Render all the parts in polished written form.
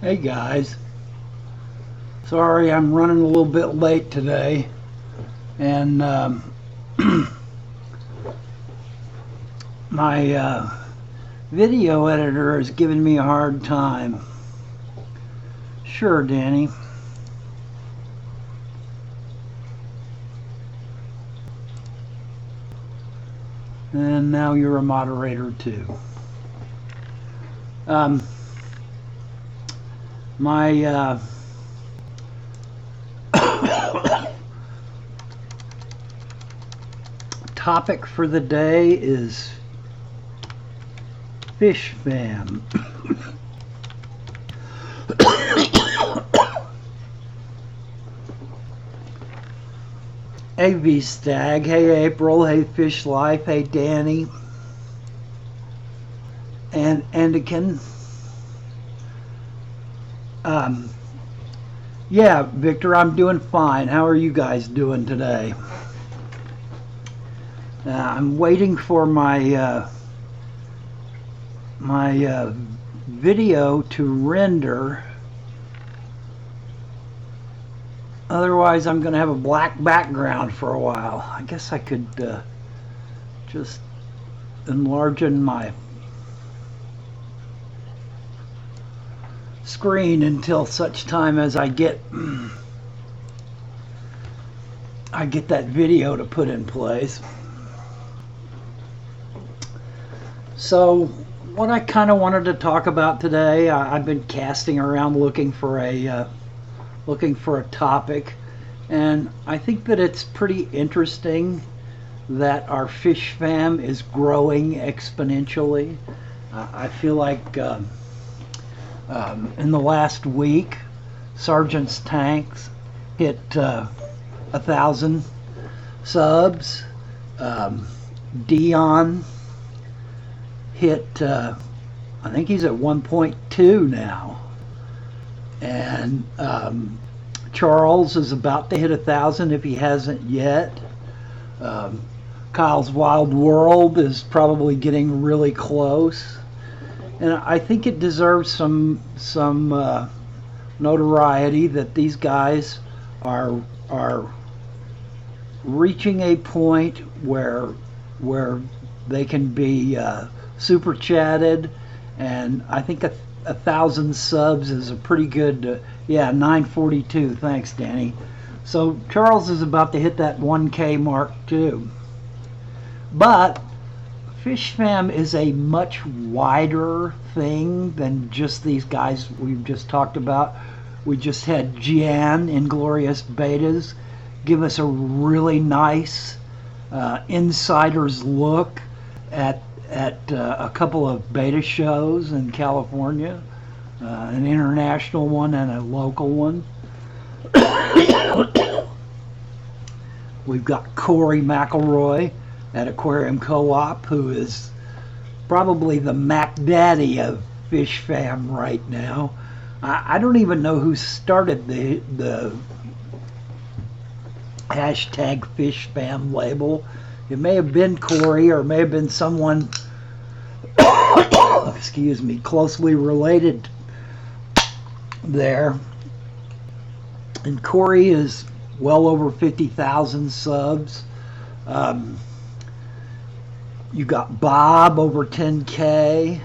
Hey guys, sorry I'm running a little bit late today, and my video editor is giving me a hard time. Sure, Danny. And now you're a moderator too. My topic for the day is fish fam. Hey V-Stag, hey April, hey Fish Life, hey Danny, and Endican. Yeah, Victor, I'm doing fine. How are you guys doing today? I'm waiting for my video to render. Otherwise, I'm going to have a black background for a while. I guess I could just enlarge my screen until such time as I get that video to put in place. So what I kind of wanted to talk about today, I've been casting around looking for a topic, and I think that it's pretty interesting that our fish fam is growing exponentially. I feel like in the last week, Sergeant's Tanks hit 1,000 subs. Dion hit, I think he's at 1.2 now. And Charles is about to hit 1,000 if he hasn't yet. Kyle's Wild World is probably getting really close. And I think it deserves some notoriety that these guys are reaching a point where they can be super chatted, and I think 1,000 subs is a pretty good. Yeah, 942. Thanks, Danny. So Charles is about to hit that 1K mark too. But Fish Fam is a much wider thing than just these guys we've just talked about. We just had Gian, Inglorious Betas, give us a really nice insider's look at a couple of beta shows in California, an international one and a local one. We've got Corey McElroy at Aquarium Co-op, who is probably the Mac Daddy of Fish Fam right now. I don't even know who started the hashtag Fish Fam label. It may have been Corey, or may have been someone excuse me, closely related there. And Corey is well over 50,000 subs. You got Bob over 10K.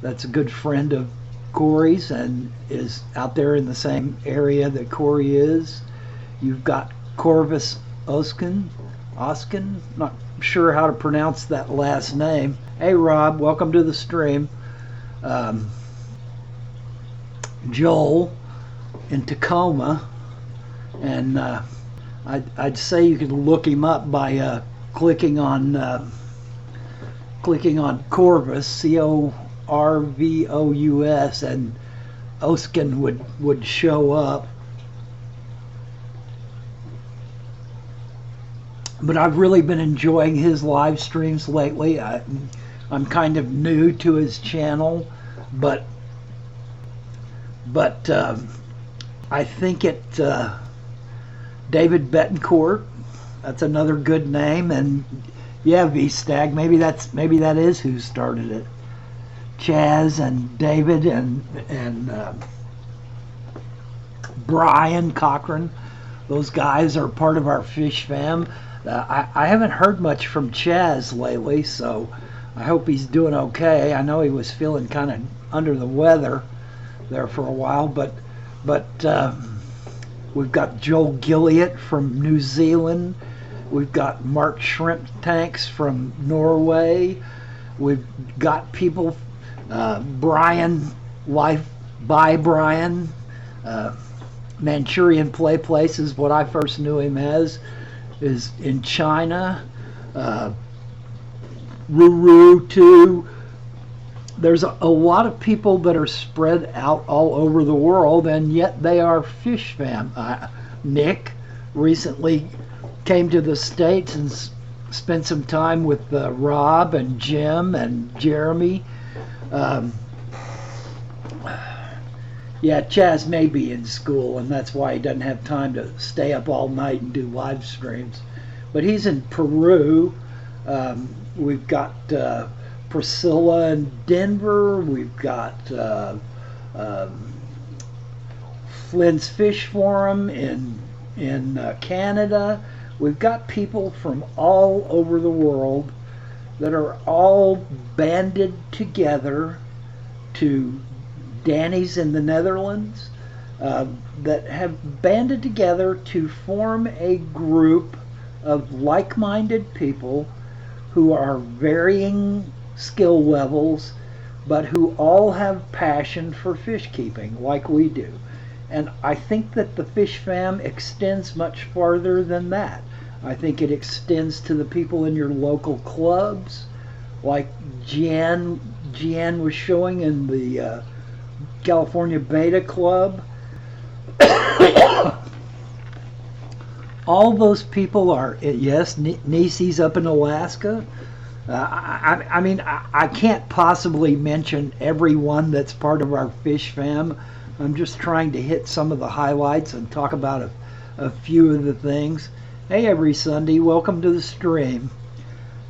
That's a good friend of Corey's and is out there in the same area that Corey is. You've got Corvus Oskin, not sure how to pronounce that last name. Hey Rob, welcome to the stream. Joel in Tacoma, and I'd say you could look him up by clicking on Corvus, Corvous, and Oskin would show up. But I've really been enjoying his live streams lately. I'm kind of new to his channel, but I think David Betancourt, that's another good name, and yeah, V-Stag, maybe that is who started it. Chaz and David and Brian Cochran. Those guys are part of our fish fam. I haven't heard much from Chaz lately, so I hope he's doing okay. I know he was feeling kind of under the weather there for a while, but we've got Joel Gilliott from New Zealand. We've got Mark Shrimp Tanks from Norway. We've got people, Brian, Life by Brian, Manchurian Play Place is what I first knew him as, is in China. Ruru too. There's a lot of people that are spread out all over the world, and yet they are fish fam. Nick recently came to the States and spent some time with Rob and Jim and Jeremy. Yeah, Chaz may be in school, and that's why he doesn't have time to stay up all night and do live streams. But he's in Peru. We've got Priscilla in Denver. We've got Flynn's Fish Forum in Canada. We've got people from all over the world that are all banded together to Danny's in the Netherlands, that have banded together to form a group of like-minded people who are varying skill levels, but who all have passion for fish keeping like we do. And I think that the fish fam extends much farther than that. I think it extends to the people in your local clubs, like Jan was showing in the California Beta Club. All those people are, yes, Nisi's up in Alaska. I mean, I can't possibly mention everyone that's part of our fish fam. I'm just trying to hit some of the highlights and talk about a few of the things. Hey, every Sunday, welcome to the stream.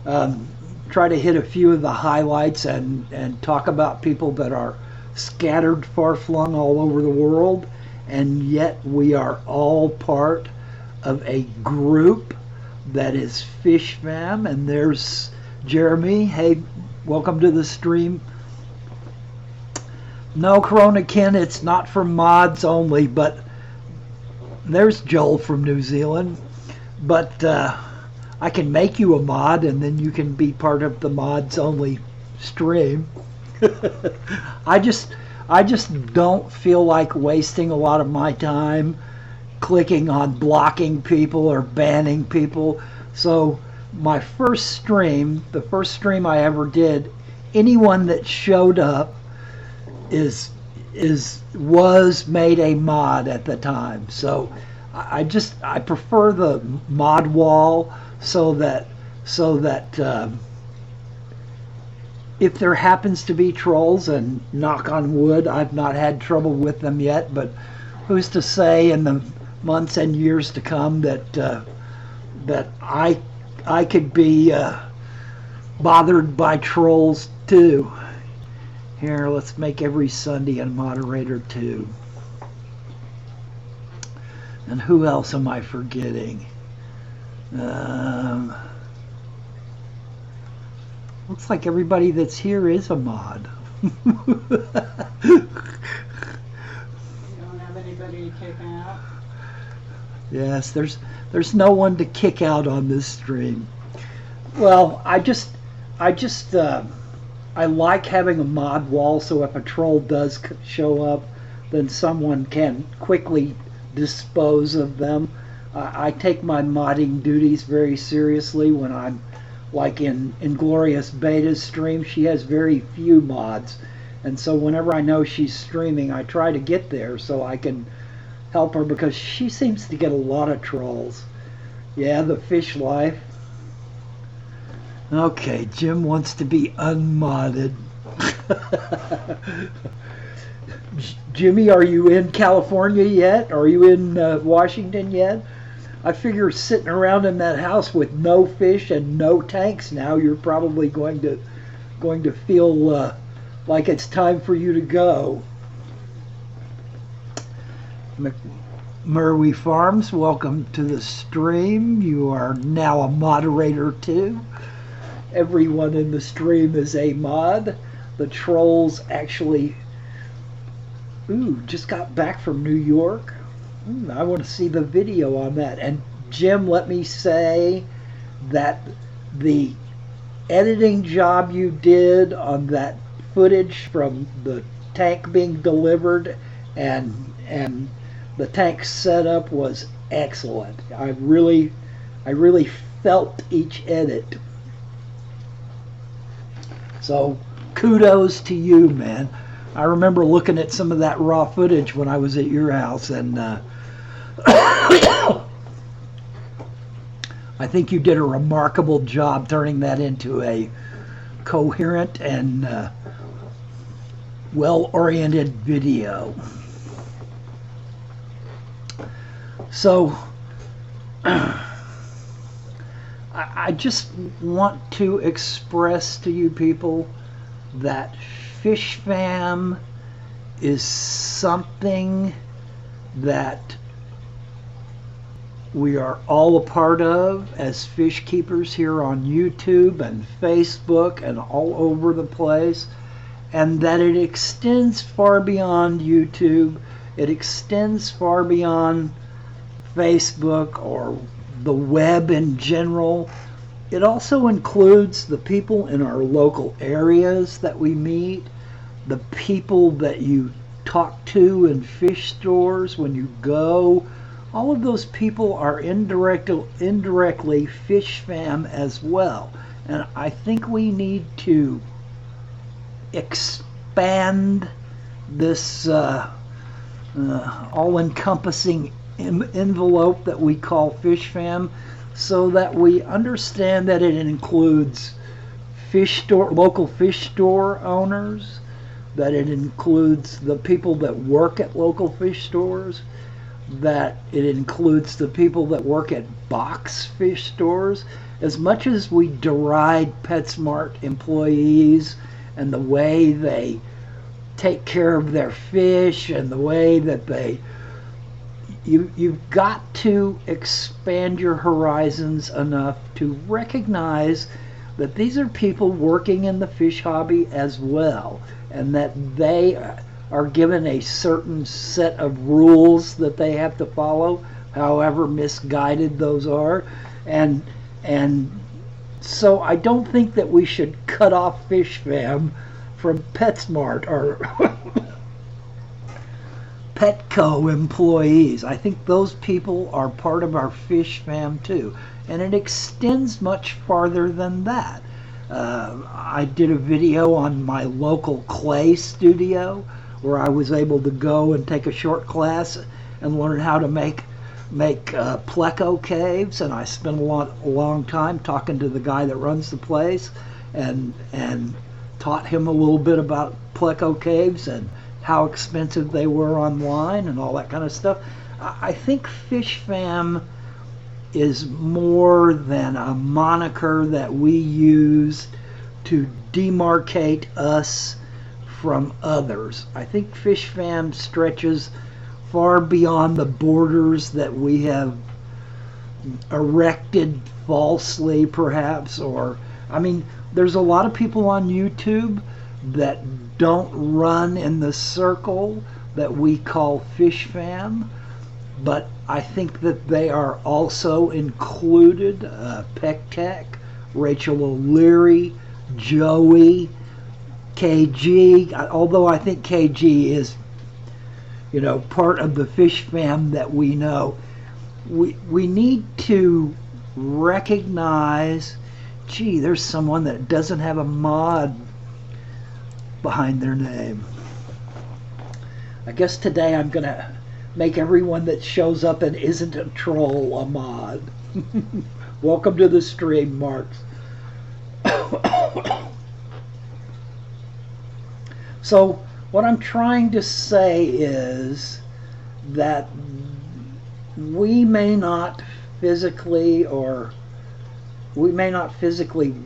Try to hit a few of the highlights and talk about people that are scattered, far-flung all over the world, and yet we are all part of a group that is Fish Fam. And there's Jeremy. Hey, welcome to the stream. No, Corona Ken, it's not for mods only, but there's Joel from New Zealand. But I can make you a mod, and then you can be part of the mods only stream. I just don't feel like wasting a lot of my time clicking on blocking people or banning people. So my first stream, the first stream I ever did, anyone that showed up was made a mod at the time. So I prefer the mod wall so that if there happens to be trolls, and knock on wood, I've not had trouble with them yet, but who's to say in the months and years to come that I could be bothered by trolls too. Here, let's make every Sunday a moderator too. And who else am I forgetting? Looks like everybody that's here is a mod. You don't have anybody to kick out? Yes, there's no one to kick out on this stream. Well, I like having a mod wall, so if a troll does show up, then someone can quickly dispose of them. I take my modding duties very seriously. When I'm like in Glorious Beta's stream, she has very few mods, and so whenever I know she's streaming, I try to get there so I can help her, because she seems to get a lot of trolls. Yeah, the fish life. Okay, Jim wants to be unmodded. Jimmy, are you in California yet? Are you in Washington yet? I figure sitting around in that house with no fish and no tanks now, you're probably going to feel like it's time for you to go. Murray Farms, welcome to the stream. You are now a moderator too. Everyone in the stream is a mod. The trolls actually, just got back from New York. I want to see the video on that. And Jim, let me say that the editing job you did on that footage from the tank being delivered and the tank setup was excellent. I really felt each edit. So kudos to you, man. I remember looking at some of that raw footage when I was at your house, and I think you did a remarkable job turning that into a coherent and well-oriented video. So I just want to express to you people that Fish Fam is something that we are all a part of as fish keepers here on YouTube and Facebook and all over the place, and that it extends far beyond YouTube. It extends far beyond Facebook or the web in general. It also includes the people in our local areas that we meet, the people that you talk to in fish stores when you go. All of those people are indirectly Fish Fam as well. And I think we need to expand this all-encompassing envelope that we call Fish Fam, so that we understand that it includes local fish store owners, that it includes the people that work at local fish stores, that it includes the people that work at box fish stores. As much as we deride PetSmart employees and the way they take care of their fish and the way that you've got to expand your horizons enough to recognize that these are people working in the fish hobby as well, and that they are given a certain set of rules that they have to follow, however misguided those are. And so I don't think that we should cut off Fish Fam from PetSmart or Petco employees. I think those people are part of our Fish Fam too. And it extends much farther than that. I did a video on my local clay studio where I was able to go and take a short class and learn how to make pleco caves, and I spent a long time talking to the guy that runs the place and taught him a little bit about pleco caves and how expensive they were online and all that kind of stuff. I think Fish Fam is more than a moniker that we use to demarcate us from others. I think Fish Fam stretches far beyond the borders that we have erected falsely, perhaps. Or, I mean, there's a lot of people on YouTube that don't run in the circle that we call Fish Fam, but I think that they are also included. Peck Rachel O'Leary, Joey, KG, although I think KG is, part of the Fish Fam that we know. We need to recognize, there's someone that doesn't have a mod behind their name. I guess today I'm going to make everyone that shows up and isn't a troll a mod. Welcome to the stream, Marks. So what I'm trying to say is that we may not physically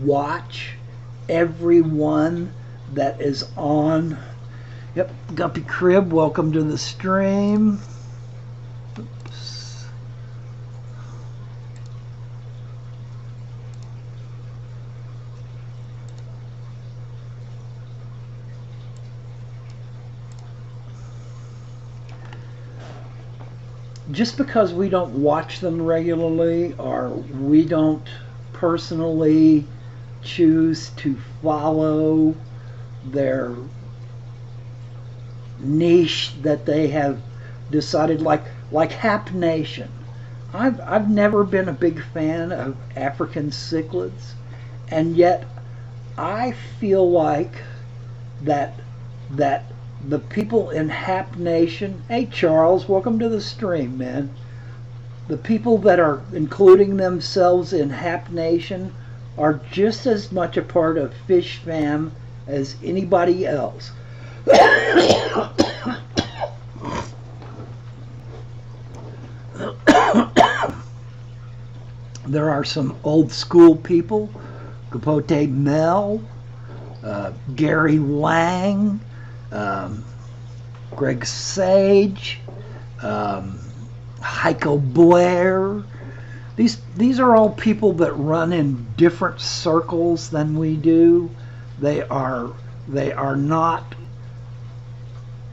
watch everyone that is on. Yep, Guppy Crib, welcome to the stream. Oops. just because we don't watch them regularly or we don't personally choose to follow their niche that they have decided, like Hap Nation. I've never been a big fan of African cichlids, and yet I feel like that that the people in Hap Nation, hey Charles, welcome to the stream, man. The people that are including themselves in Hap Nation are just as much a part of Fish Fam as anybody else. There are some old school people, Capote Mel, Gary Lang, Greg Sage, Heiko Blair. These are all people that run in different circles than we do. They are not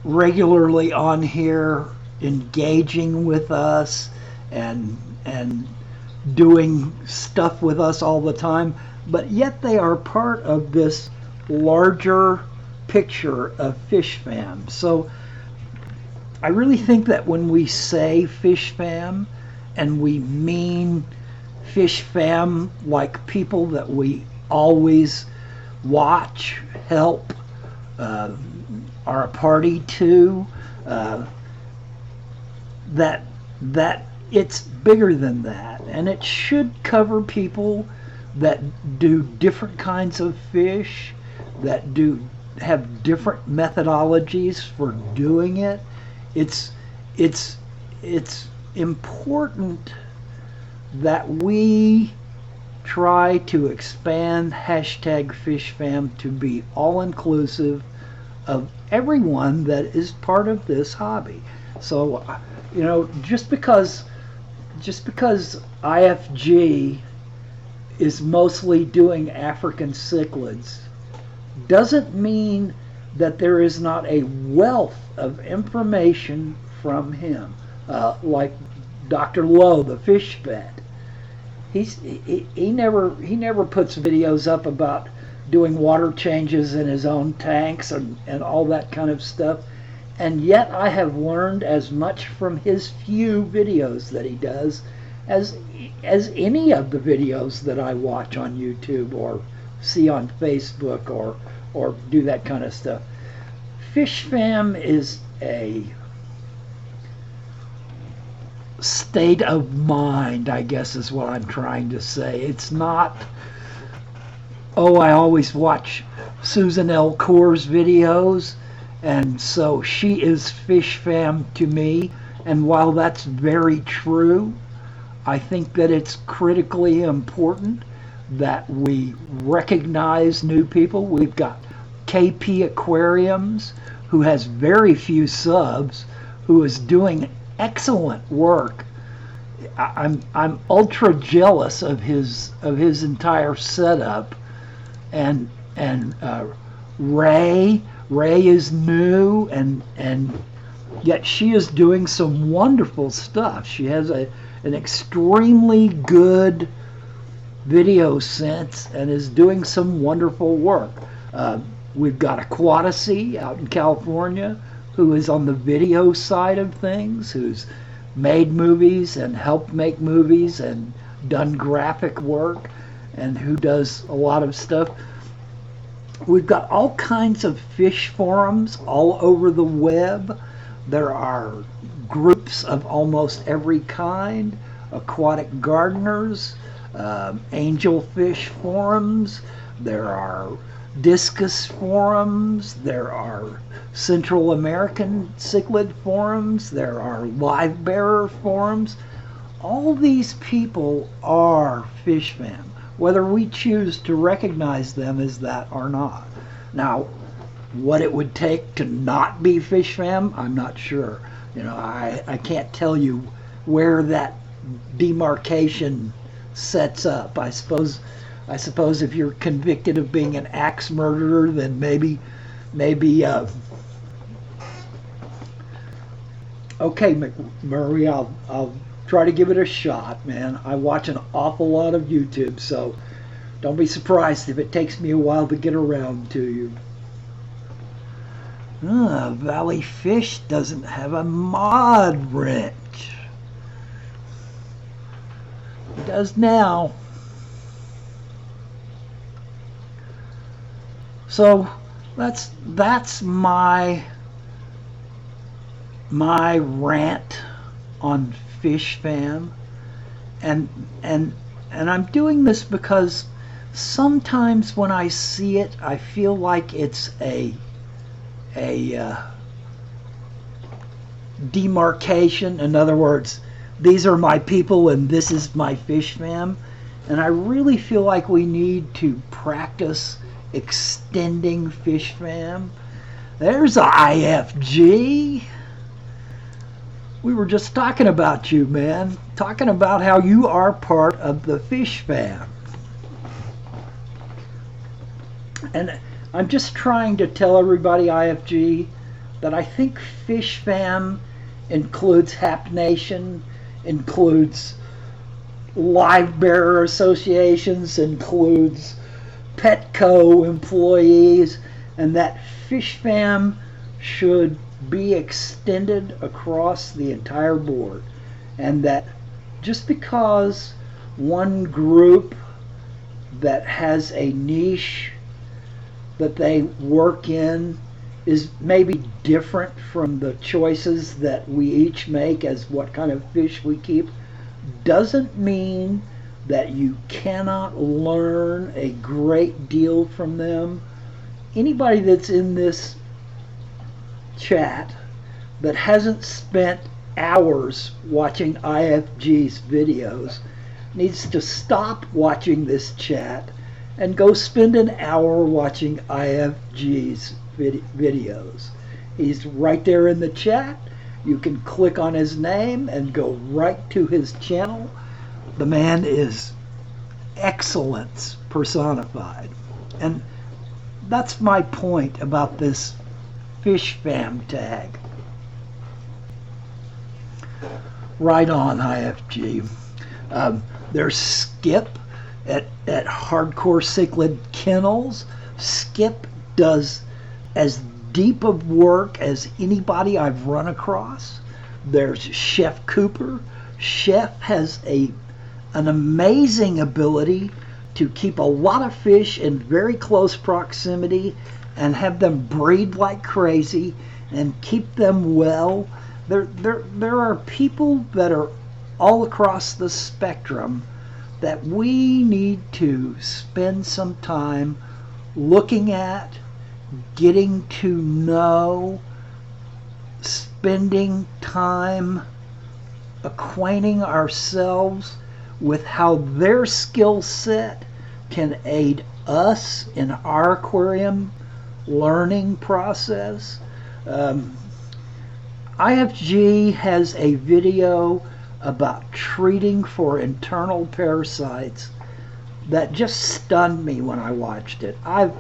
regularly on here engaging with us and doing stuff with us all the time, but yet they are part of this larger picture of Fish Fam. So I really think that when we say Fish Fam and we mean Fish Fam like people that we always watch, help, are a party to, that it's bigger than that, and it should cover people that do different kinds of fish, that have different methodologies for doing it. It's important that we try to expand hashtag FishFam to be all inclusive of everyone that is part of this hobby. So, just because IFG is mostly doing African cichlids doesn't mean that there is not a wealth of information from him. Like Dr. Lowe, the fish vet, he never puts videos up about doing water changes in his own tanks and all that kind of stuff. And yet I have learned as much from his few videos that he does as any of the videos that I watch on YouTube or see on Facebook or do that kind of stuff. Fish Fam is a state of mind, I guess is what I'm trying to say. It's not, I always watch Susan L. Core's videos, and so she is Fish Fam to me. And while that's very true, I think that it's critically important that we recognize new people. We've got KP Aquariums, who has very few subs, who is doing excellent work. I'm ultra jealous of his entire setup, and Ray is new, and yet she is doing some wonderful stuff. She has an extremely good video sense and is doing some wonderful work. We've got Aquaticy out in California, who is on the video side of things, who's made movies and helped make movies and done graphic work, and who does a lot of stuff. We've got all kinds of fish forums all over the web. There are groups of almost every kind, aquatic gardeners, angelfish forums, there are discus forums, there are Central American cichlid forums, there are live bearer forums. All these people are Fish Fam, whether we choose to recognize them as that or not. Now, what it would take to not be Fish Fam, I'm not sure. I can't tell you where that demarcation sets up. I suppose if you're convicted of being an axe murderer, then maybe Okay, McMurray, I'll try to give it a shot, man. I watch an awful lot of YouTube, so don't be surprised if it takes me a while to get around to you. Valley Fish doesn't have a mod wrench. It does now. So that's my rant on Fish Fam, and I'm doing this because sometimes when I see it, I feel like it's a demarcation. In other words, these are my people and this is my Fish Fam, and I really feel like we need to practice extending Fish Fam. There's IFG. We were just talking about you, man. Talking about how you are part of the Fish Fam. And I'm just trying to tell everybody, IFG, that I think Fish Fam includes Hap Nation, includes live bearer associations, includes Petco employees, and that Fish Fam should be extended across the entire board. And that just because one group that has a niche that they work in is maybe different from the choices that we each make as what kind of fish we keep, doesn't mean that you cannot learn a great deal from them. Anybody that's in this chat that hasn't spent hours watching IFG's videos needs to stop watching this chat and go spend an hour watching IFG's videos. He's right there in the chat. You can click on his name and go right to his channel. The man is excellence personified. And that's my point about this Fish Fam tag. Right on, IFG. There's Skip at Hardcore Cichlid Kennels. Skip does as deep of work as anybody I've run across. There's Chef Cooper. Chef has an amazing ability to keep a lot of fish in very close proximity and have them breed like crazy and keep them well. There are people that are all across the spectrum that we need to spend some time looking at, getting to know, spending time acquainting ourselves with how their skill set can aid us in our aquarium learning process. IFG has a video about treating for internal parasites that just stunned me when I watched it. I've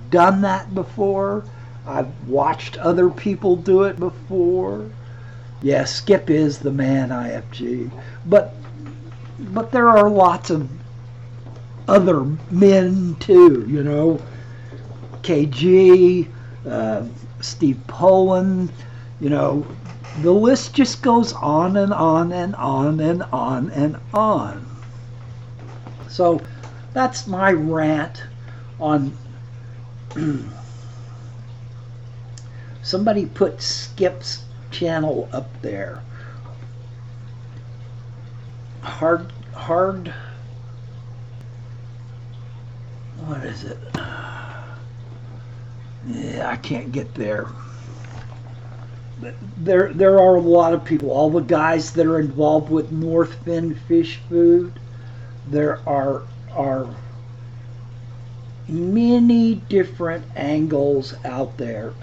done that before. I've watched other people do it before. Yeah, Skip is the man, IFG. But there are lots of other men too, you know. KG, Steve Poland, you know, the list just goes on and on and on and on and on. So that's my rant on somebody put Skip's channel up there. Hard, what is it? Yeah, I can't get there. There are a lot of people, all the guys that are involved with North Fin Fish Food. There are many different angles out there.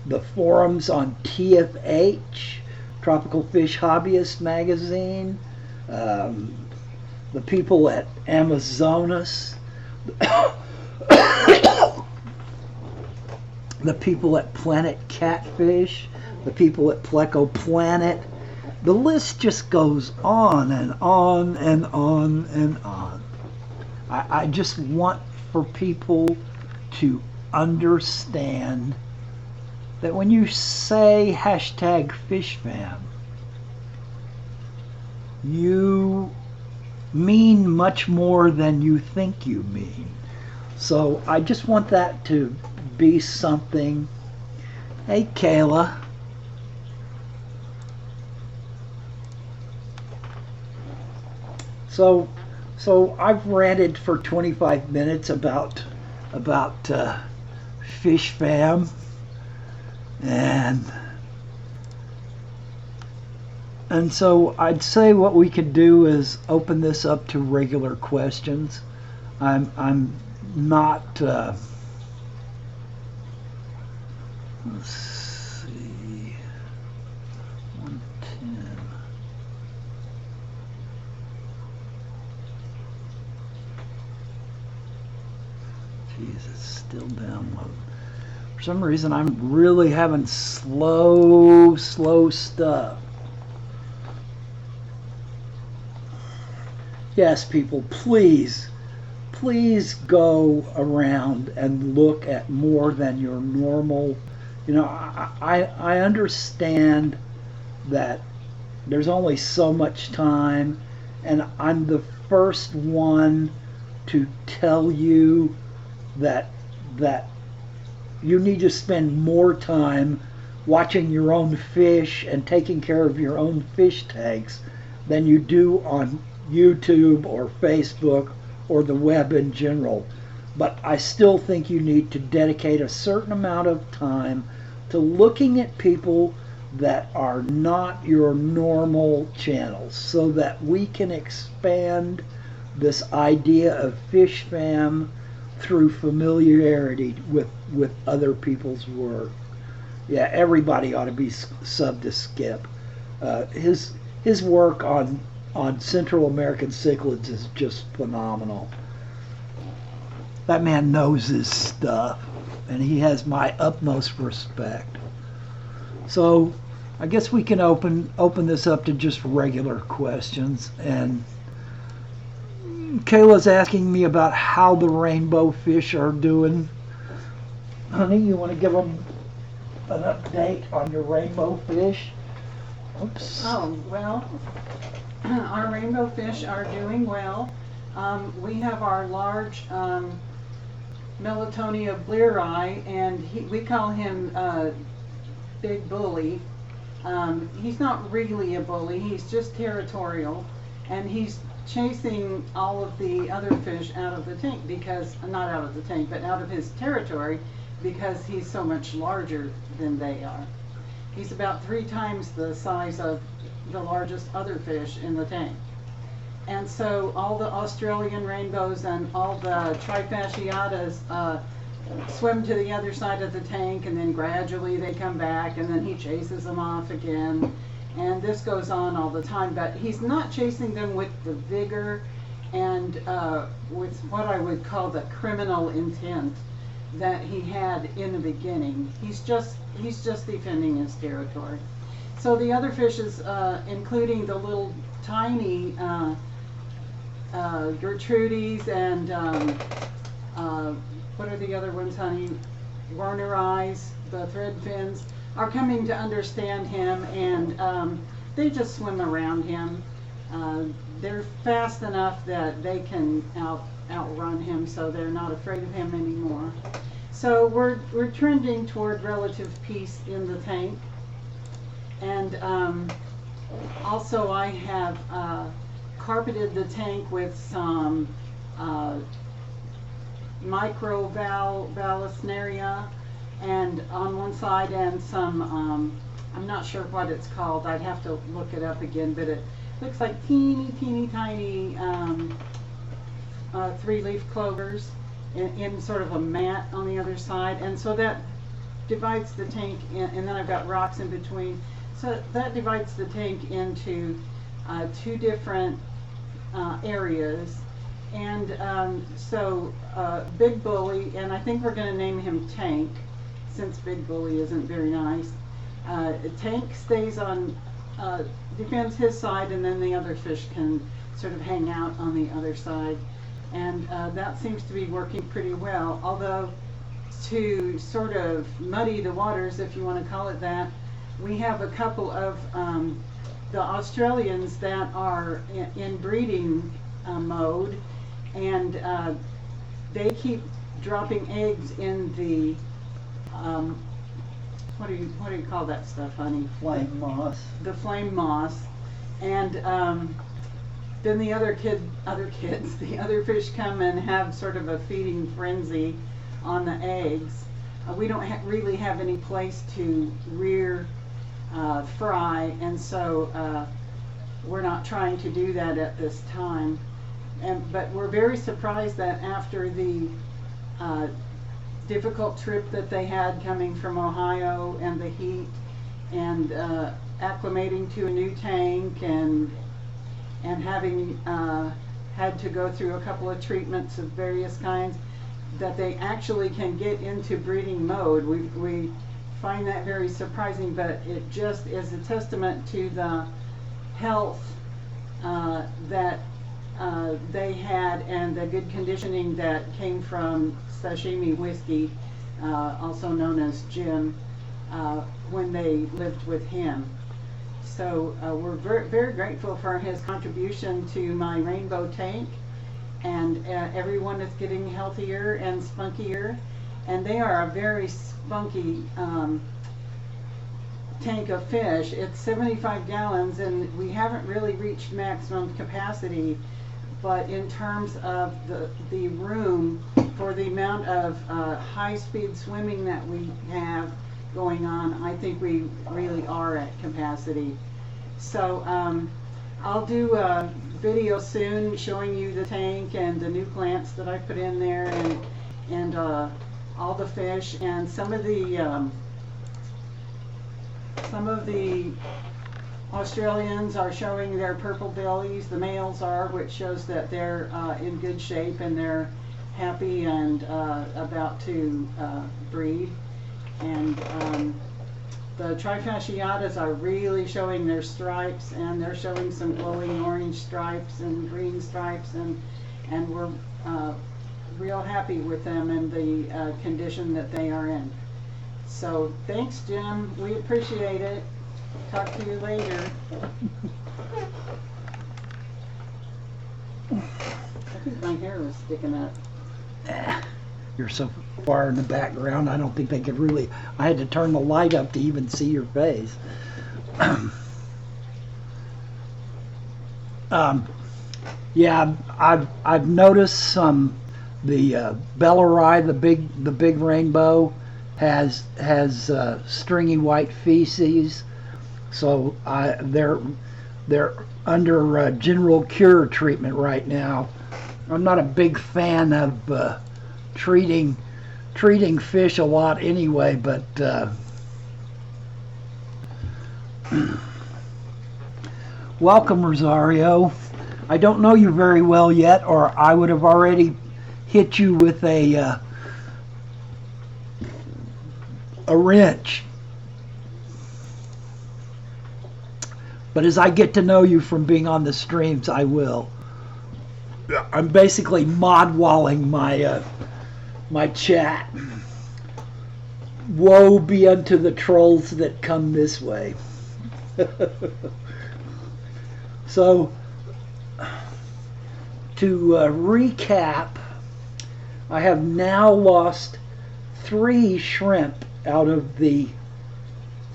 The forums on TFH, Tropical Fish Hobbyist Magazine, the people at Amazonas, the people at Planet Catfish, the people at Pleco Planet. The list just goes on and on and on and on. I just want for people to understand that when you say hashtag FishFam, you mean much more than you think you mean. So I just want that to be something. Hey, Kayla. So I've ranted for 25 minutes about Fish Fam, and so I'd say what we could do is open this up to regular questions. I'm not. Let's see. 110. Jeez, it's still downloading. For some reason, I'm really having slow stuff. Yes, people, please go around and look at more than your normal. You know, I understand that there's only so much time, and I'm the first one to tell you that you need to spend more time watching your own fish and taking care of your own fish tanks than you do on YouTube or Facebook or the web in general. But I still think you need to dedicate a certain amount of time to looking at people that are not your normal channels so that we can expand this idea of Fish Fam through familiarity with other people's work. Yeah, everybody ought to be sub to Skip. His work on Central American cichlids is just phenomenal. That man knows his stuff, and he has my utmost respect. So I guess we can open this up to just regular questions. And Kayla's asking me about how the rainbow fish are doing. Honey, you want to give them an update on your rainbow fish? Oops. Oh, well, our rainbow fish are doing well. We have our large Melatonia bleari, and we call him Big Bully. He's not really a bully, he's just territorial, and he's chasing all of the other fish out of the tank, because, not out of the tank, but out of his territory, because he's so much larger than they are. He's about 3 times the size of the largest other fish in the tank. And so all the Australian rainbows and all the trifasciatas swim to the other side of the tank, and then gradually they come back, and then he chases them off again. And this goes on all the time, but he's not chasing them with the vigor and with what I would call the criminal intent that he had in the beginning. He's just defending his territory. So the other fishes, including the little tiny Gertrudes and what are the other ones, honey? Werner eyes, the thread fins, are coming to understand him, and they just swim around him. They're fast enough that they can outrun him, so they're not afraid of him anymore. So we're trending toward relative peace in the tank. And also I have carpeted the tank with some micro-vallisneria, and on one side, and some, I'm not sure what it's called, I'd have to look it up again, but it looks like teeny tiny 3-leaf clovers in sort of a mat on the other side, and so that divides the tank, and then I've got rocks in between, so that divides the tank into 2 different areas. And so Big Bully, and I think we're going to name him Tank, since Big Bully isn't very nice. Tank stays on, defends his side, and then the other fish can sort of hang out on the other side. And that seems to be working pretty well. Although, to sort of muddy the waters, if you want to call it that, we have a couple of the Australians that are in breeding mode, and they keep dropping eggs in the what do you call that stuff, honey? Flame moss. The flame moss, and then the other fish come and have sort of a feeding frenzy on the eggs. We don't really have any place to rear fry, and so we're not trying to do that at this time. But we're very surprised that after the difficult trip that they had coming from Ohio and the heat and acclimating to a new tank and having had to go through a couple of treatments of various kinds, that they actually can get into breeding mode. We find that very surprising, but it just is a testament to the health that they had and the good conditioning that came from sashimi whiskey, also known as Jim, when they lived with him. So we're very, very grateful for his contribution to my rainbow tank, and everyone is getting healthier and spunkier, and they are a very spunky tank of fish. It's 75 gallons, and we haven't really reached maximum capacity, but in terms of the room for the amount of high-speed swimming that we have going on, I think we really are at capacity. So I'll do a video soon showing you the tank and the new plants that I put in there, and all the fish, and some of the Australians are showing their purple bellies. The males are, which shows that they're in good shape and they're happy and about to breed. And the trifasciatas are really showing their stripes, and they're showing some glowing orange stripes and green stripes, and we're real happy with them and the condition that they are in. So thanks, Jim. We appreciate it. Talk to you later. I think my hair was sticking up. You're so far in the background, I don't think they could really. I had to turn the light up to even see your face. Yeah, I've noticed the Bellerai, the big rainbow, has stringy white feces. So they're under general cure treatment right now. I'm not a big fan of treating fish a lot anyway, but welcome, Rosario. I don't know you very well yet, or I would have already hit you with a wrench. But as I get to know you from being on the streams, I will. I'm basically mod-walling my chat. Woe be unto the trolls that come this way. So, to recap, I have now lost 3 shrimp out of the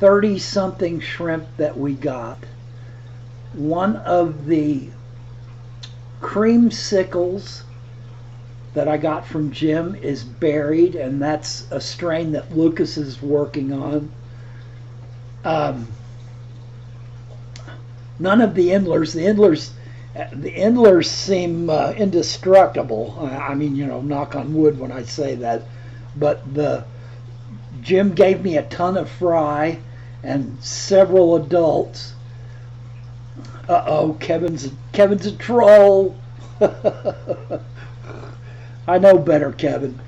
30-something shrimp that we got. One of the creamsicles that I got from Jim is buried, and that's a strain that Lucas is working on. None of the endlers seem indestructible. I mean, you know, knock on wood when I say that. But Jim gave me a ton of fry and several adults. Uh-oh, Kevin's a troll. I know better, Kevin.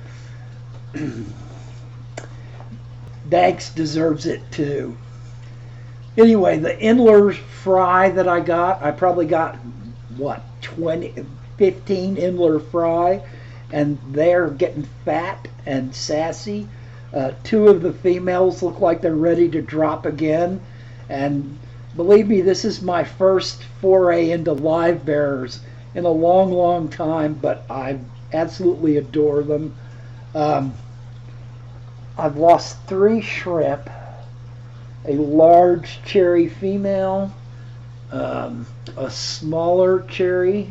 Danks deserves it too. Anyway, the Endler fry that I probably got, what, 20, 15 Endler fry, and they're getting fat and sassy. Two of the females look like they're ready to drop again. And believe me, this is my first foray into live bearers in a long, long time, but I absolutely adore them. I've lost 3 shrimp, a large cherry female, a smaller cherry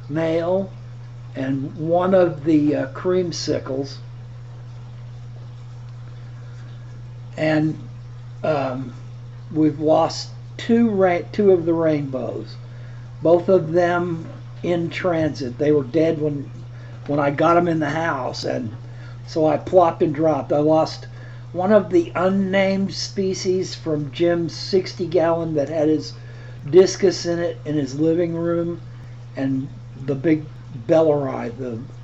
male, and one of the creamsicles. And we've lost two of the rainbows, both of them in transit. They were dead when I got them in the house, and so I plopped and dropped. I lost one of the unnamed species from Jim's 60-gallon that had his discus in it in his living room, and the big Bellerai,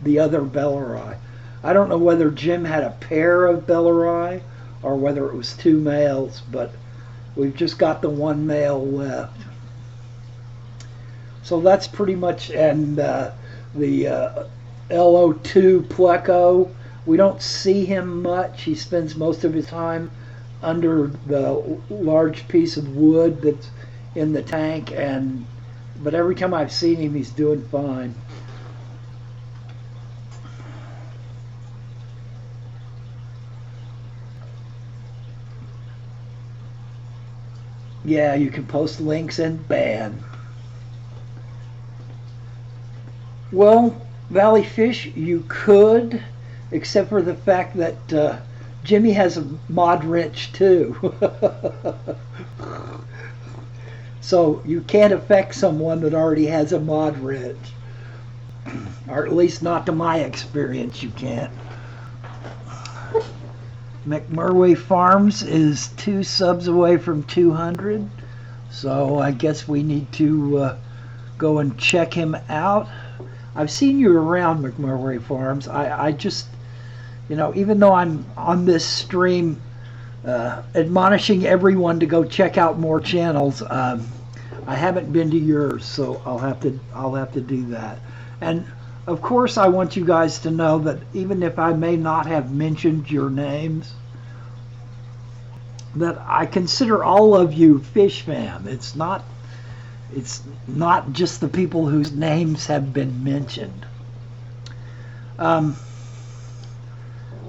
the other Bellerai. I don't know whether Jim had a pair of Bellerai or whether it was 2 males, but we've just got the 1 male left. So that's pretty much, and the LO2 Pleco, we don't see him much. He spends most of his time under the large piece of wood that's in the tank, but every time I've seen him, he's doing fine. Yeah, you can post links and ban. Well, Valley Fish, you could, except for the fact that Jimmy has a mod wrench too. So you can't affect someone that already has a mod wrench. Or at least not to my experience, you can't. McMurray Farms is 2 subs away from 200. So I guess we need to go and check him out. I've seen you around, McMurray Farms. I just, even though I'm on this stream admonishing everyone to go check out more channels, I haven't been to yours, so I'll have to do that. And of course, I want you guys to know that even if I may not have mentioned your names, that I consider all of you fish fam. It's not just the people whose names have been mentioned.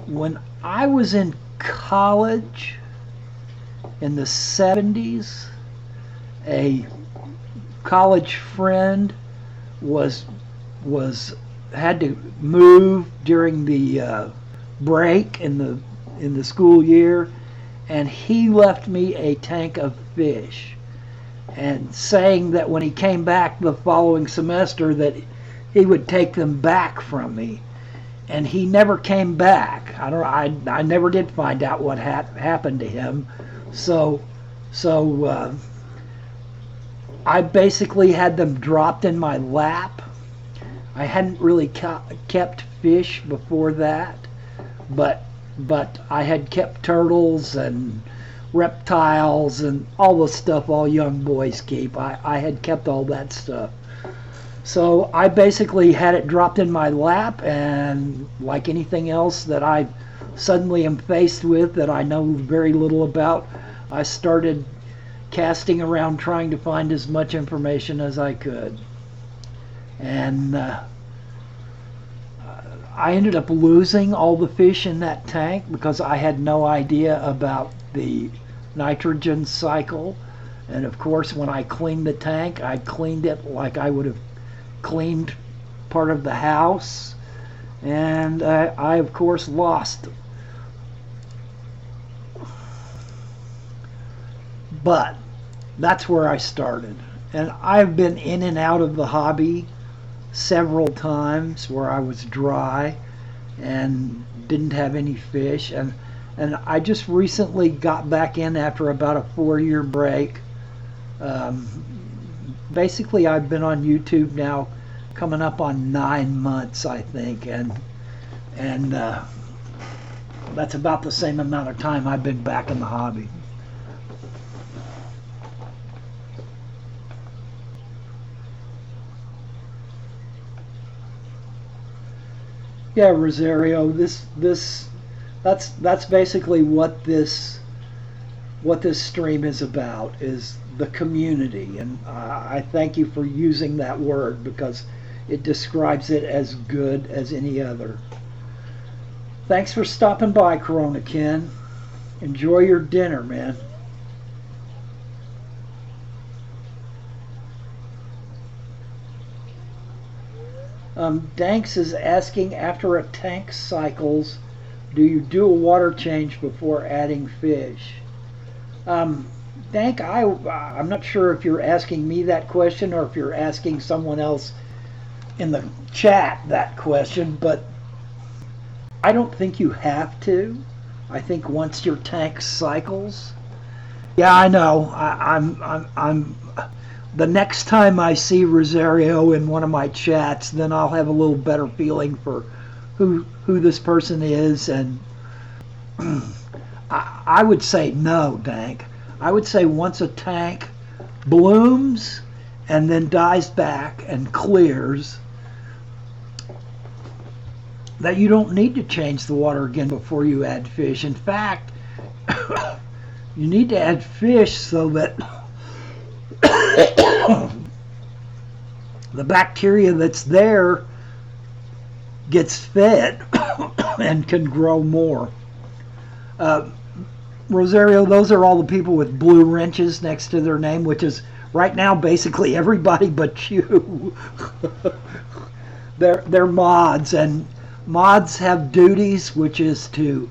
When I was in college in the 70s, a college friend had to move during the break in the school year, and he left me a tank of fish, and saying that when he came back the following semester that he would take them back from me. And he never came back. I never did find out what happened to him. So I basically had them dropped in my lap. I hadn't really kept fish before that, but I had kept turtles and reptiles and all the stuff all young boys keep. I had kept all that stuff. So I basically had it dropped in my lap, and like anything else that I suddenly am faced with that I know very little about, I started casting around trying to find as much information as I could. And I ended up losing all the fish in that tank because I had no idea about the nitrogen cycle. And of course, when I cleaned the tank, I cleaned it like I would have cleaned part of the house, and I of course lost. But that's where I started, and I've been in and out of the hobby several times where I was dry and didn't have any fish, and I just recently got back in after about a 4-year break. Basically, I've been on YouTube now coming up on 9 months, I think, and that's about the same amount of time I've been back in the hobby. Yeah, Rosario, that's basically what this stream is about, is the community, and I thank you for using that word because it describes it as good as any other. Thanks for stopping by, Corona Ken. Enjoy your dinner, man. Danks is asking, after a tank cycles, do you do a water change before adding fish? Um, Dank, I'm not sure if you're asking me that question or if you're asking someone else in the chat that question, but I don't think you have to. I think once your tank cycles, yeah, I know. I'm. The next time I see Rosario in one of my chats, then I'll have a little better feeling for who this person is, and I would say no, Dank. I would say once a tank blooms and then dies back and clears, that you don't need to change the water again before you add fish. In fact, you need to add fish so that the bacteria that's there gets fed and can grow more. Rosario, those are all the people with blue wrenches next to their name, which is right now basically everybody but you. They're mods, and mods have duties, which is to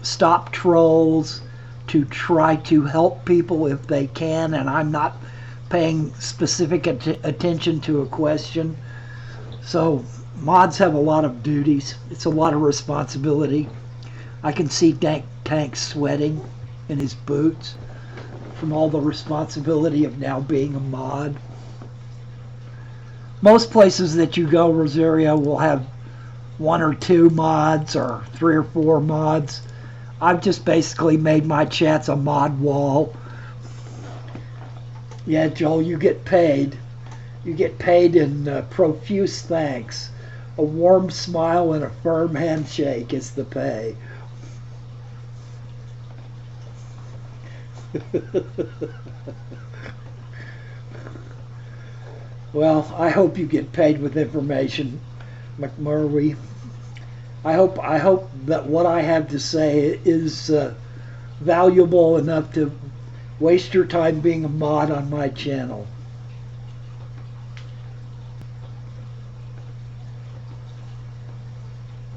stop trolls, to try to help people if they can, and I'm not paying specific attention to a question. So mods have a lot of duties. It's a lot of responsibility. I can see Tank sweating in his boots from all the responsibility of now being a mod. Most places that you go, Rosario, will have one or two mods or three or four mods. I've just basically made my chats a mod wall. Yeah, Joel, you get paid. You get paid in profuse thanks. A warm smile and a firm handshake is the pay. Well, I hope you get paid with information, McMurray. I hope that what I have to say is valuable enough to waste your time being a mod on my channel.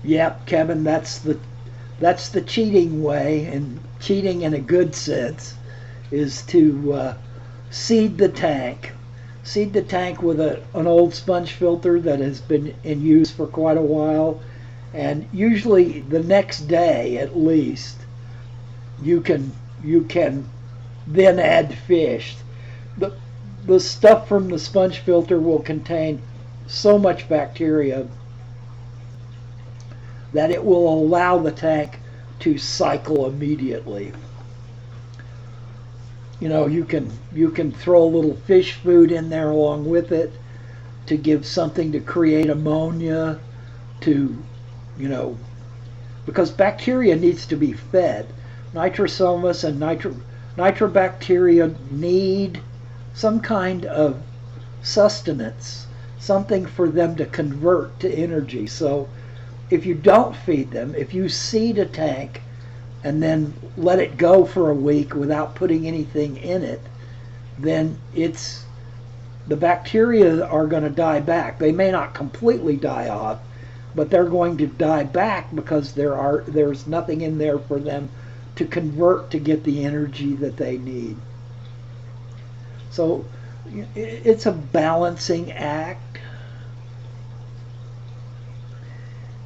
Yep, Kevin, that's the cheating way, and cheating in a good sense is to seed the tank. Seed the tank with an old sponge filter that has been in use for quite a while, and usually the next day at least you can then add fish. The stuff from the sponge filter will contain so much bacteria that it will allow the tank to cycle immediately. You know, you can throw a little fish food in there along with it to give something to create ammonia, to, you know, because bacteria needs to be fed. Nitrosomus and nitrobacteria need some kind of sustenance, something for them to convert to energy. So if you don't feed them, if you seed a tank and then let it go for a week without putting anything in it, then the bacteria are going to die back. They may not completely die off, but they're going to die back because there's nothing in there for them to convert to get the energy that they need. So it's a balancing act.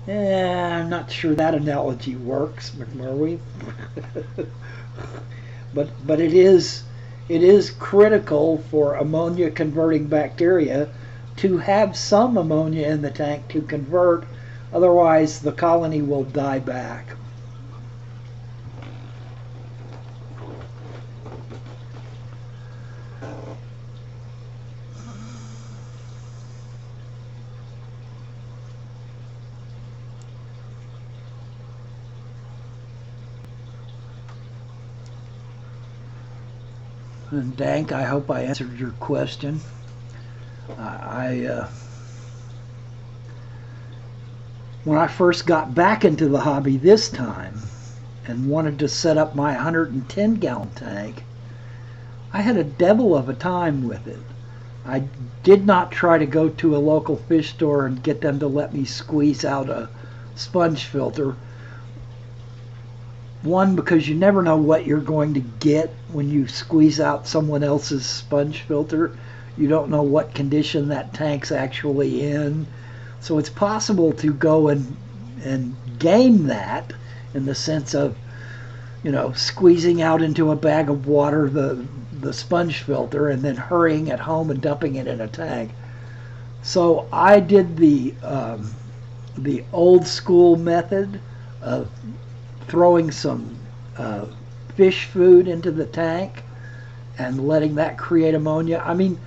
I'm not sure that analogy works, McMurray. but it is critical for ammonia converting bacteria to have some ammonia in the tank to convert, otherwise the colony will die back. And Dank, I hope I answered your question. I when I first got back into the hobby this time and wanted to set up my 110-gallon tank, I had a devil of a time with it. I did not try to go to a local fish store and get them to let me squeeze out a sponge filter. One, because you never know what you're going to get when you squeeze out someone else's sponge filter. You don't know what condition that tank's actually in. So it's possible to go and game that in the sense of, squeezing out into a bag of water the sponge filter and then hurrying at home and dumping it in a tank. So I did the old school method of throwing some fish food into the tank and letting that create ammonia. I mean,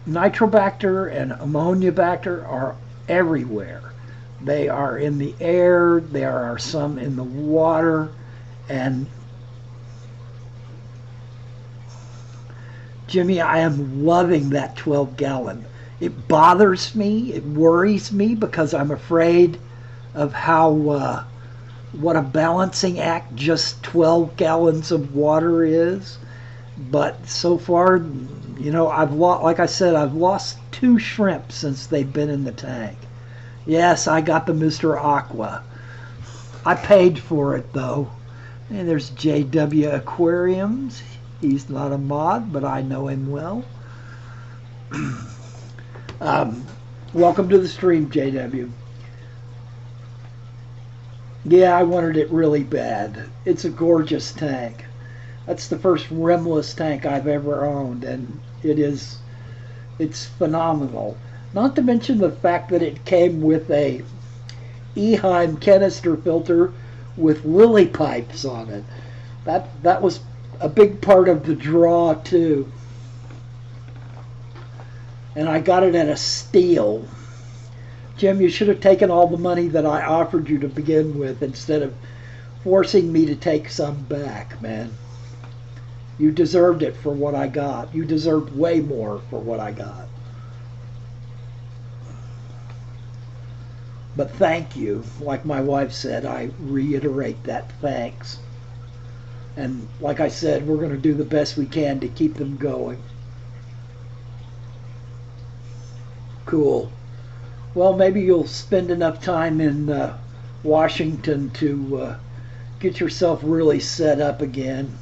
Nitrobacter and Ammoniabacter are everywhere. They are in the air, there are some in the water, and Jimmy, I am loving that 12-gallon. It bothers me, it worries me, because I'm afraid of how what a balancing act just 12 gallons of water is. But so far, like I said, I've lost 2 shrimp since they've been in the tank. Yes, I got the Mr. Aqua. I paid for it though. And there's JW Aquariums. He's not a mod, but I know him well. Welcome to the stream, JW. Yeah, I wanted it really bad. It's a gorgeous tank. That's the first rimless tank I've ever owned, and it's phenomenal. Not to mention the fact that it came with a Eheim canister filter with lily pipes on it. That was a big part of the draw too. And I got it at a steal. Jim, you should have taken all the money that I offered you to begin with instead of forcing me to take some back, man. You deserved it for what I got. You deserved way more for what I got. But thank you. Like my wife said, I reiterate that thanks. And like I said, we're going to do the best we can to keep them going. Cool. Well, maybe you'll spend enough time in Washington to get yourself really set up again.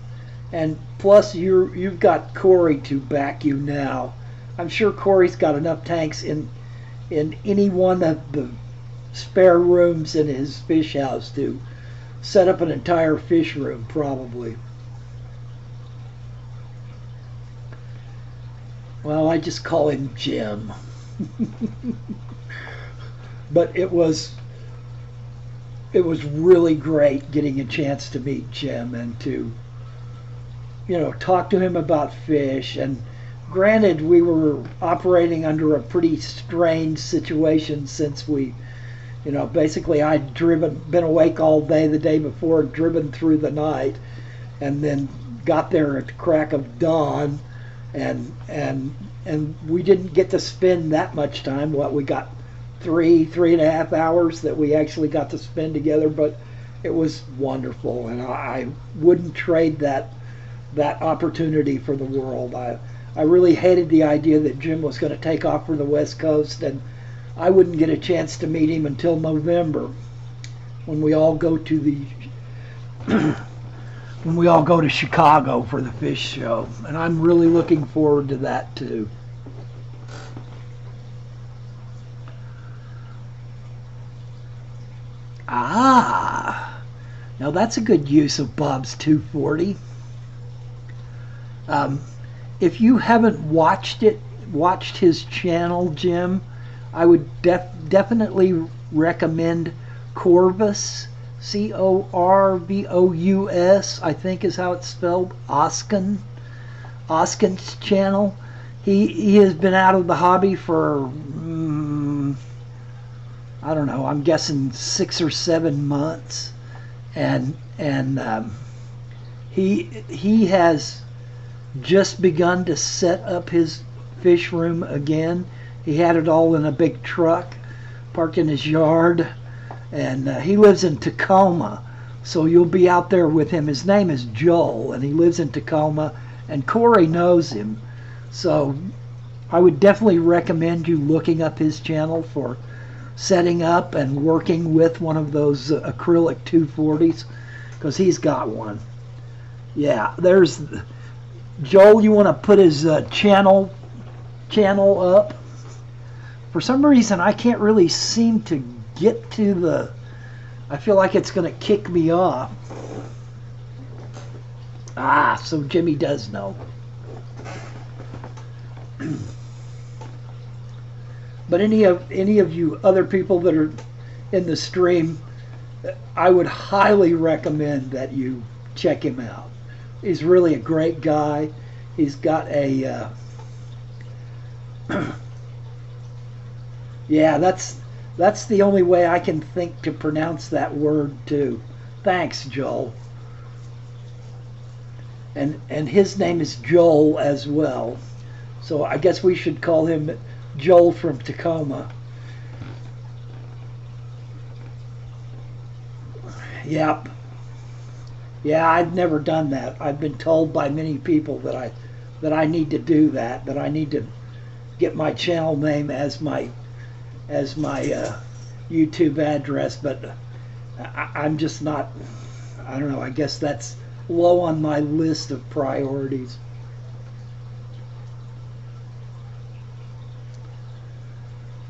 And plus, you've got Corey to back you now. I'm sure Corey's got enough tanks in any one of the spare rooms in his fish house to set up an entire fish room, probably. Well, I just call him Jim. But it was really great getting a chance to meet Jim and to talk to him about fish. And granted, we were operating under a pretty strange situation since we basically I'd been awake all day the day before, driven through the night, and then got there at the crack of dawn, and we didn't get to spend that much time. We got 3.5 hours that we actually got to spend together, but it was wonderful, and I wouldn't trade that opportunity for the world. I really hated the idea that Jim was going to take off for the West Coast, and I wouldn't get a chance to meet him until November, when we all go to Chicago for the fish show, and I'm really looking forward to that too. Now that's a good use of Bob's 240. If you haven't watched his channel, Jim, I would definitely recommend Corvus, Corvous, I think is how it's spelled, Oskin's channel. He has been out of the hobby for, I don't know, I'm guessing 6 or 7 months. And he has just begun to set up his fish room again. He had it all in a big truck parked in his yard, and he lives in Tacoma, so you'll be out there with him. His name is Joel, and he lives in Tacoma, and Corey knows him, so I would definitely recommend you looking up his channel for setting up and working with one of those acrylic 240s, because he's got one. Yeah, there's Joel. You want to put his channel up. For some reason, I can't really seem to get to the... I feel like it's going to kick me off. So Jimmy does know. But any of you other people that are in the stream, I would highly recommend that you check him out. He's really a great guy. He's got a... yeah, that's the only way I can think to pronounce that word too. Thanks, Joel. And his name is Joel as well. So I guess we should call him Joel from Tacoma. Yep. Yeah, I've never done that. I've been told by many people that I need to do that. That I need to get my channel name as my YouTube address, but I'm just not. I don't know. I guess that's low on my list of priorities.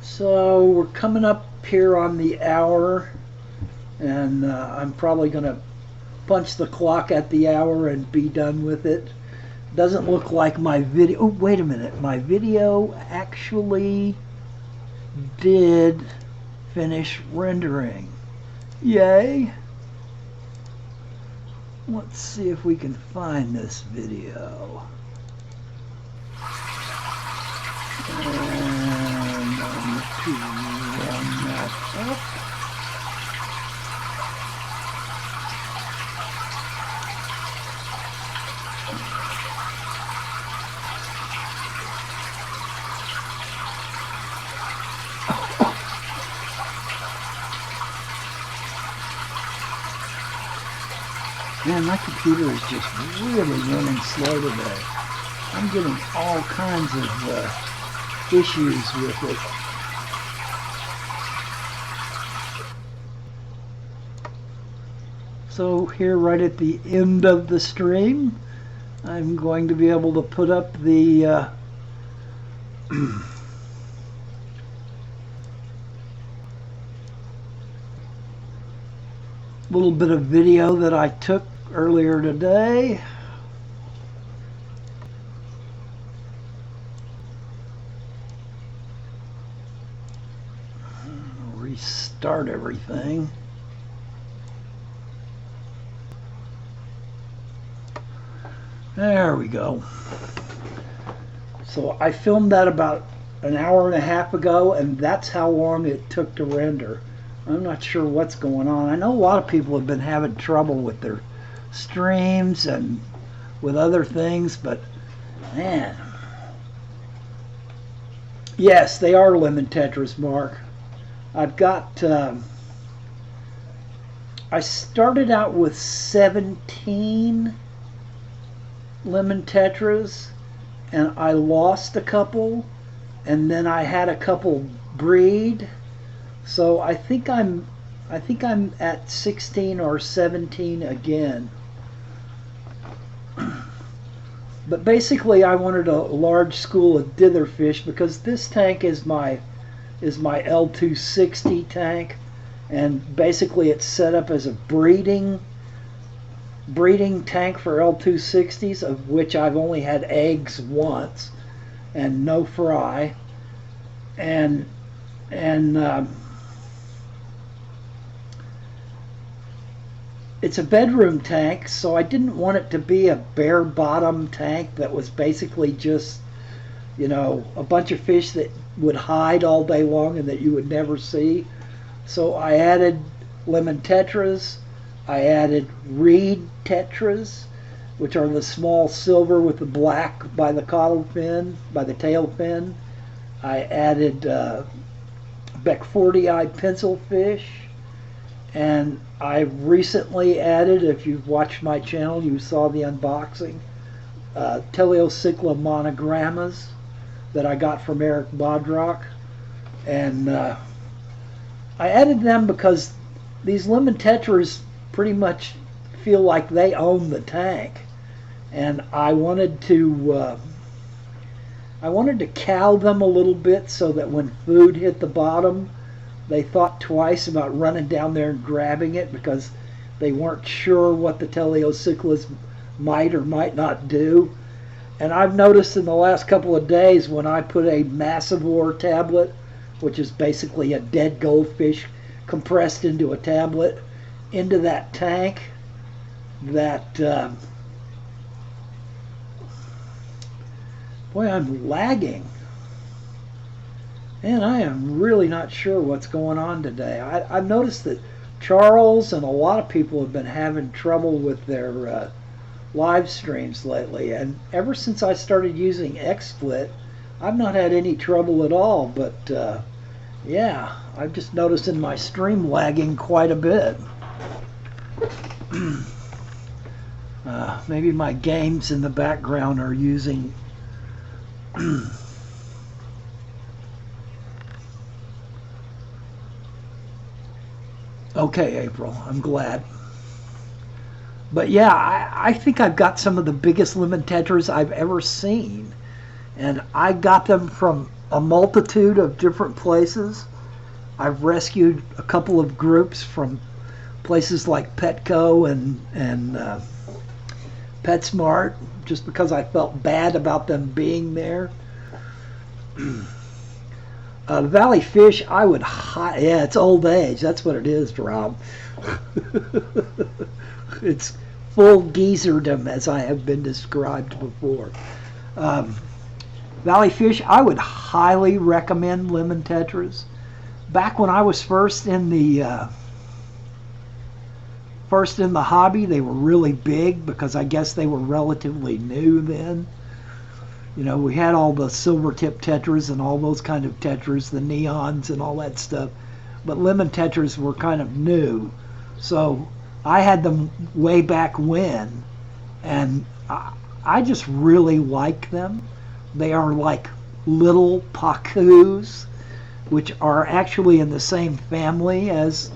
So we're coming up here on the hour, and I'm probably going to punch the clock at the hour and be done with it. Doesn't look like my video... Oh, wait a minute. My video actually did finish rendering. Yay! Let's see if we can find this video. And I'm going to run that up. Man, my computer is just really running slow today. I'm getting all kinds of issues with it. So here right at the end of the stream, I'm going to be able to put up the little bit of video that I took earlier today. Restart everything. There we go. So I filmed that about an hour and a half ago, and that's how long it took to render. I'm not sure what's going on. I know a lot of people have been having trouble with their streams and with other things, but man. Yes, they are lemon tetras, Mark. I've got, I started out with 17 lemon tetras, and I lost a couple, and then I had a couple breed. So I think I'm at 16 or 17 again. But basically I wanted a large school of ditherfish because this tank is my L260 tank, and basically it's set up as a breeding tank for L260s, of which I've only had eggs once and no fry, and it's a bedroom tank, so I didn't want it to be a bare bottom tank that was basically just, you know, a bunch of fish that would hide all day long and that you would never see. So I added lemon tetras, I added reed tetras, which are the small silver with the black by the caudal fin, by the tail fin. I added Beckfortii pencilfish, and I recently added, if you've watched my channel, you saw the unboxing, Teleocycla monogrammas that I got from Eric Bodrock. And I added them because these lemon tetras pretty much feel like they own the tank, and I wanted to cow them a little bit so that when food hit the bottom, they thought twice about running down there and grabbing it, because they weren't sure what the Teleocyclas might or might not do. And I've noticed in the last couple of days, when I put a massivore tablet, which is basically a dead goldfish compressed into a tablet, into that tank, that boy, I'm lagging. Man, I am really not sure what's going on today. I've noticed that Charles and a lot of people have been having trouble with their live streams lately, and ever since I started using XSplit, I've not had any trouble at all. But yeah, I've just noticed in my stream lagging quite a bit. Maybe my games in the background are using okay, April, I'm glad. But yeah, I think I've got some of the biggest lemon tetras I've ever seen. And I got them from a multitude of different places. I've rescued a couple of groups from places like Petco and PetSmart, just because I felt bad about them being there. Valley Fish, I would yeah, it's old age. That's what it is, Rob. It's full geezerdom, as I have been described before. Valley Fish, I would highly recommend lemon tetras. Back when I was first in the hobby, they were really big because I guess they were relatively new then. You know, we had all the silver tip tetras and all those kind of tetras, the neons and all that stuff. But lemon tetras were kind of new. So I had them way back when, and I just really like them. They are like little pacus, which are actually in the same family as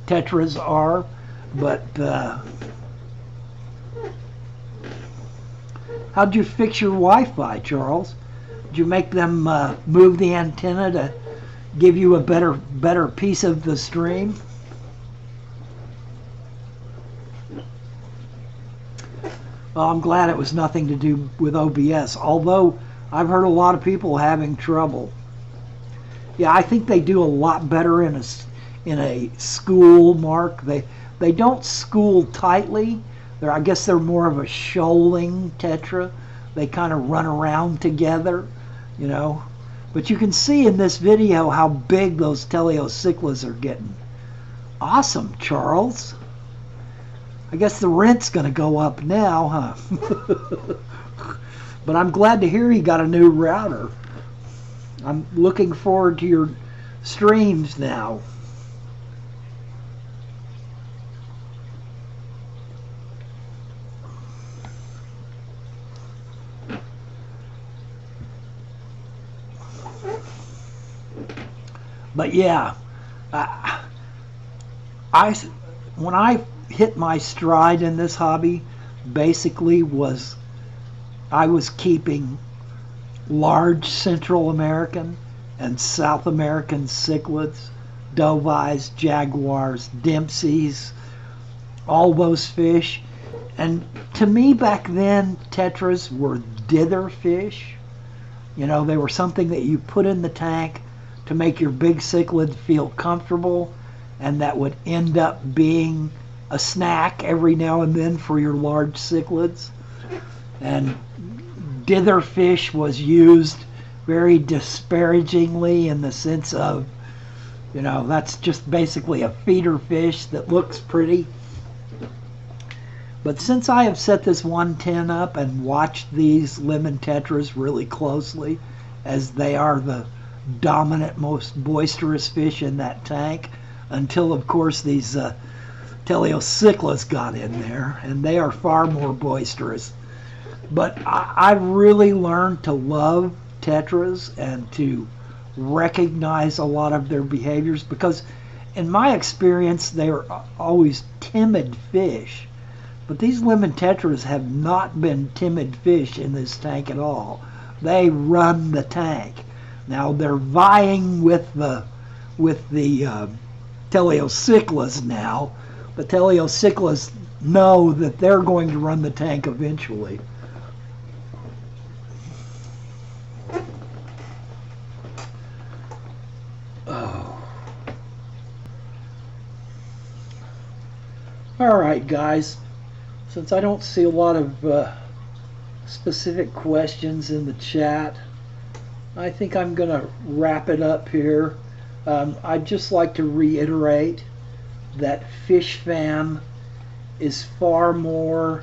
tetras are, but how'd you fix your Wi-Fi, Charles? Did you make them move the antenna to give you a better piece of the stream? Well, I'm glad it was nothing to do with OBS, although I've heard a lot of people having trouble. Yeah, I think they do a lot better in a school, Mark. They don't school tightly. I guess they're more of a shoaling tetra. They kind of run around together, you know. But you can see in this video how big those Teleocyclas are getting. Awesome, Charles. I guess the rent's going to go up now, huh? But I'm glad to hear you got a new router. I'm looking forward to your streams now. But yeah, when I hit my stride in this hobby, basically I was keeping large Central American and South American cichlids, dovies, jaguars, dempseys, all those fish. And to me back then, tetras were dither fish. You know, they were something that you put in the tank to make your big cichlid feel comfortable, and that would end up being a snack every now and then for your large cichlids. And dither fish was used very disparagingly in the sense of, you know, that's just basically a feeder fish that looks pretty. But since I have set this 110 up and watched these lemon tetras really closely, as they are the dominant, most boisterous fish in that tank, until of course these teleocyclas got in there, and they are far more boisterous. But I really learned to love tetras and to recognize a lot of their behaviors, because in my experience they are always timid fish. But these lemon tetras have not been timid fish in this tank at all. They run the tank. Now they're vying with the teleocyclas now. The teleocyclas know that they're going to run the tank eventually. Oh. All right, guys. Since I don't see a lot of specific questions in the chat, I think I'm going to wrap it up here. I'd just like to reiterate that Fish Fam is far more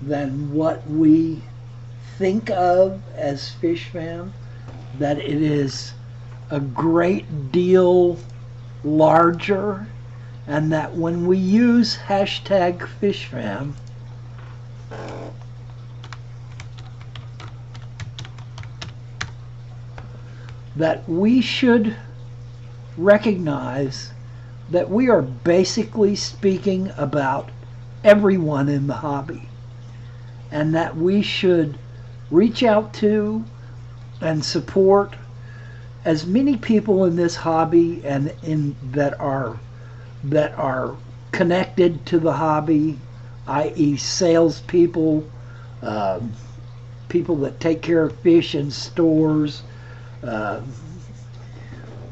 than what we think of as Fish Fam, that it is a great deal larger, and that when we use hashtag Fish Fam, that we should recognize that we are basically speaking about everyone in the hobby, and that we should reach out to and support as many people in this hobby and that are connected to the hobby, i.e. salespeople, people that take care of fish in stores,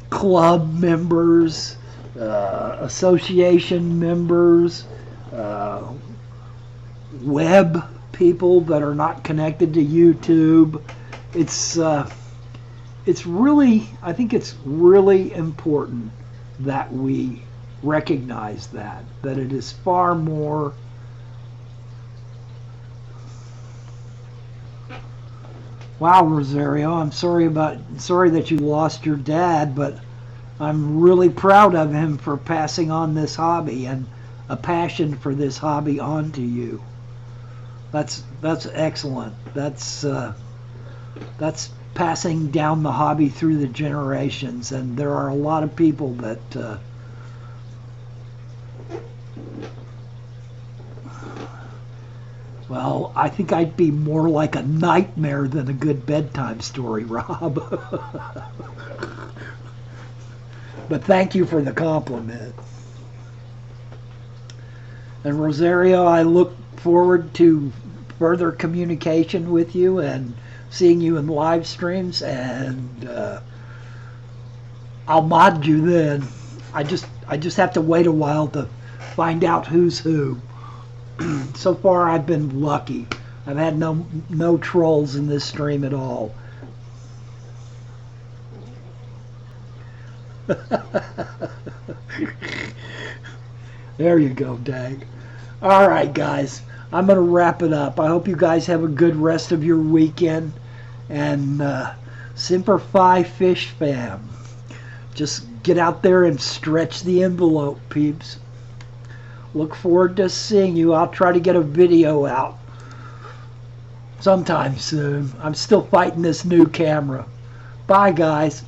club members, association members, web people that are not connected to YouTube. It's really, I think it's really important that we recognize that it is far more. Wow, Rosario, I'm sorry that you lost your dad, but I'm really proud of him for passing on this hobby and a passion for this hobby on to you. That's excellent. That's passing down the hobby through the generations, and there are a lot of people that well, I think I'd be more like a nightmare than a good bedtime story, Rob. But thank you for the compliment. And Rosario, I look forward to further communication with you and seeing you in live streams, and I'll mod you then. I just have to wait a while to find out who's who. So far I've been lucky. I've had no trolls in this stream at all. There you go, Dag. All right, guys. I'm going to wrap it up. I hope you guys have a good rest of your weekend. And Semper Fi Fish Fam. Just get out there and stretch the envelope, peeps. Look forward to seeing you. I'll try to get a video out sometime soon. I'm still fighting this new camera. Bye, guys.